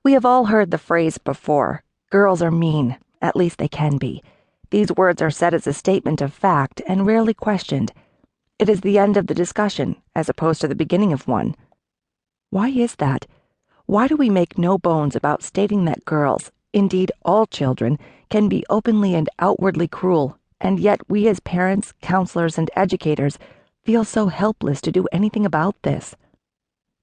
We have all heard the phrase before, girls are mean, at least they can be. These words are said as a statement of fact and rarely questioned. It is the end of the discussion, as opposed to the beginning of one. Why is that? Why do we make no bones about stating that girls, indeed all children, can be openly and outwardly cruel, and yet we as parents, counselors, and educators feel so helpless to do anything about this?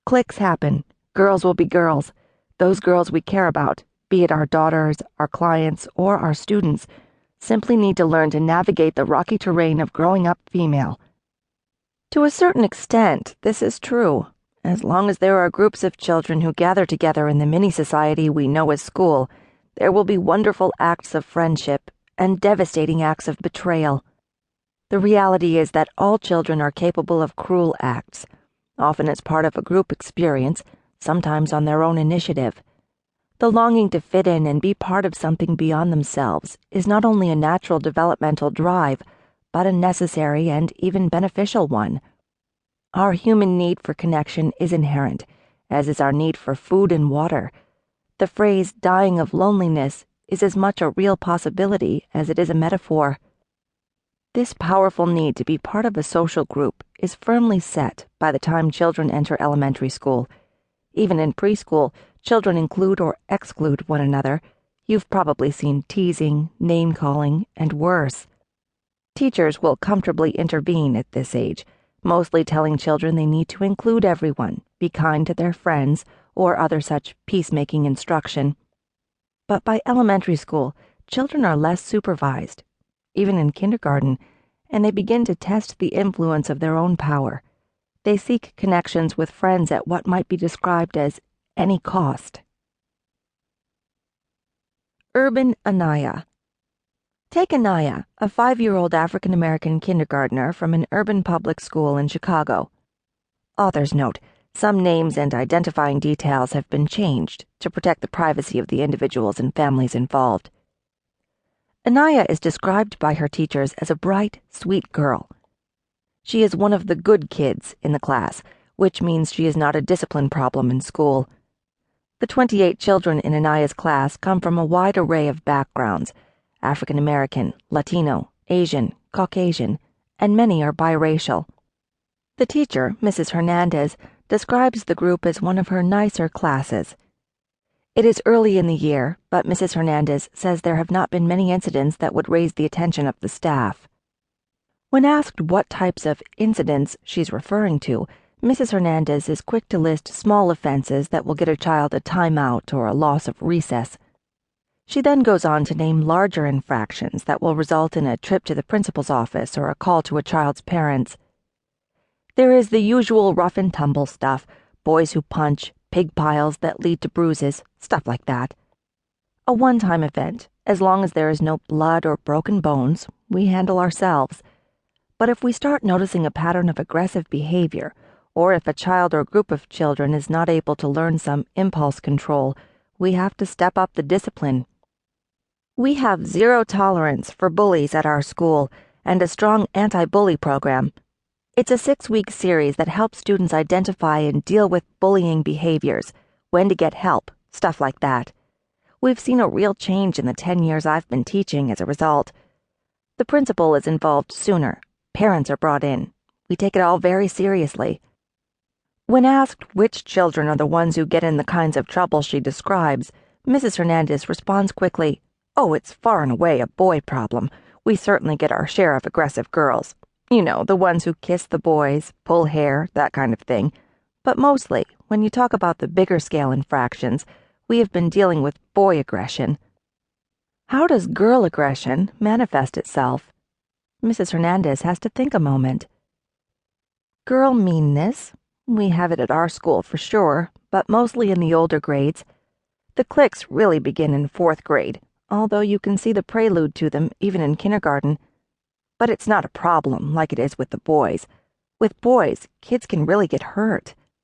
Cliques happen. Girls will be girls. Those girls we care about, be it our daughters, our clients, or our students, simply need to learn to navigate the rocky terrain of growing up female. To a certain extent, this is true. As long as there are groups of children who gather together in the mini-society we know as school, there will be wonderful acts of friendship and devastating acts of betrayal. The reality is that all children are capable of cruel acts, often as part of a group experience, sometimes on their own initiative. The longing to fit in and be part of something beyond themselves is not only a natural developmental drive, but a necessary and even beneficial one. Our human need for connection is inherent, as is our need for food and water. The phrase dying of loneliness is as much a real possibility as it is a metaphor. This powerful need to be part of a social group is firmly set by the time children enter elementary school. Even in preschool, children include or exclude one another. You've probably seen teasing, name-calling, and worse. Teachers will comfortably intervene at this age, mostly telling children they need to include everyone, be kind to their friends, or other such peacemaking instruction. But by elementary school, children are less supervised, even in kindergarten, and they begin to test the influence of their own power. They seek connections with friends at what might be described as any cost. Urban Anaya. Take Anaya, a 5-year-old African-American kindergartner from an urban public school in Chicago. Author's note: some names and identifying details have been changed to protect the privacy of the individuals and families involved. Anaya is described by her teachers as a bright, sweet girl. She is one of the good kids in the class, which means she is not a discipline problem in school. The 28 children in Anaya's class come from a wide array of backgrounds: African American, Latino, Asian, Caucasian, and many are biracial. The teacher, Mrs. Hernandez, describes the group as one of her nicer classes. It is early in the year, but Mrs. Hernandez says there have not been many incidents that would raise the attention of the staff. When asked what types of incidents she's referring to, Mrs. Hernandez is quick to list small offenses that will get a child a timeout or a loss of recess. She then goes on to name larger infractions that will result in a trip to the principal's office or a call to a child's parents. There is the usual rough and tumble stuff: boys who punch, pig piles that lead to bruises, stuff like that. A one-time event, as long as there is no blood or broken bones, we handle ourselves. But if we start noticing a pattern of aggressive behavior, or if a child or group of children is not able to learn some impulse control, we have to step up the discipline. We have zero tolerance for bullies at our school and a strong anti-bully program. It's a 6-week series that helps students identify and deal with bullying behaviors, when to get help, stuff like that. We've seen a real change in the 10 years I've been teaching as a result. The principal is involved sooner. Parents are brought in. We take it all very seriously. When asked which children are the ones who get in the kinds of trouble she describes, Mrs. Hernandez responds quickly, "Oh, it's far and away a boy problem. We certainly get our share of aggressive girls. You know, the ones who kiss the boys, pull hair, that kind of thing. But mostly, when you talk about the bigger scale infractions, we have been dealing with boy aggression." How does girl aggression manifest itself? Mrs. Hernandez has to think a moment. Girl meanness. We have it at our school for sure, but mostly in the older grades. The cliques really begin in 4th grade, although you can see the prelude to them even in kindergarten. But it's not a problem like it is with the boys. With boys, kids can really get hurt.